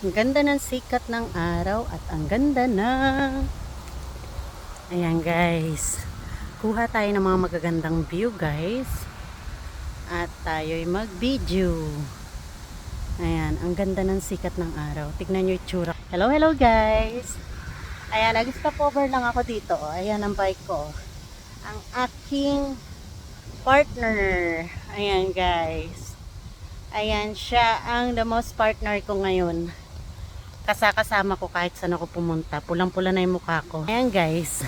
Ang ganda ng sikat ng araw at ang ganda ng... Ayan guys. Kuha tayo ng mga magagandang view guys. At tayo'y mag-video. Ayan, ang ganda ng sikat ng araw. Tignan nyo yung tsura. Hello, hello guys. Ayan, nag-stop over lang ako dito. Ayan ang bike ko. Ang aking partner. Ayan guys. Ayan, siya ang the most partner ko ngayon. Kasama ko kahit saan ako pumunta. Pulang-pula na yung mukha ko. Ayan guys.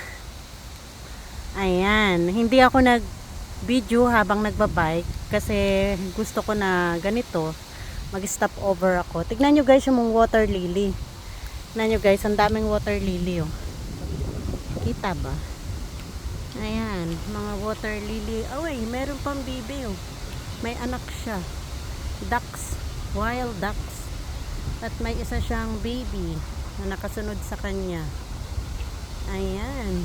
Ayan. Hindi ako nag-video habang nagbabike. Kasi gusto ko na ganito. Mag-stop over ako. Tignan nyo guys yung water lily. Tignan nyo guys. Ang daming water lily oh. Kita ba? Ayan. Mga water lily. Away, meron pang bibi oh. May anak siya. Ducks. Wild ducks. At may isa siyang baby na nakasunod sa kanya. Ayan.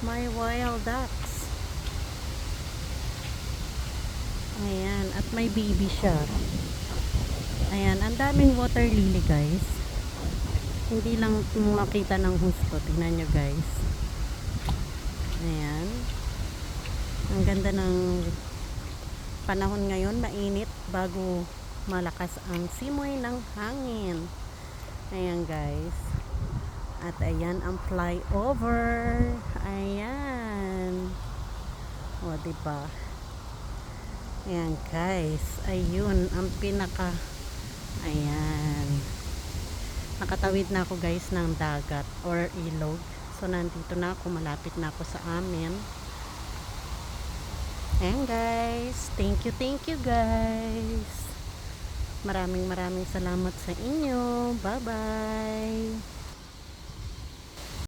May wild ducks. Ayan. At may baby siya. Ayan. Ang daming water lily guys. Hindi lang makita ng husto. Tingnan nyo guys. Ayan. Ang ganda ng panahon ngayon, mainit bago malakas ang simoy ng hangin. Ayan guys. At ayan ang flyover. Ayan. O diba? Ayan guys. Ayun ang pinaka. Ayan. Nakatawid na ako guys ng dagat or ilog. So nandito na ako. Malapit na ako sa amin. Ayan guys, thank you guys. Maraming salamat sa inyo. Bye bye.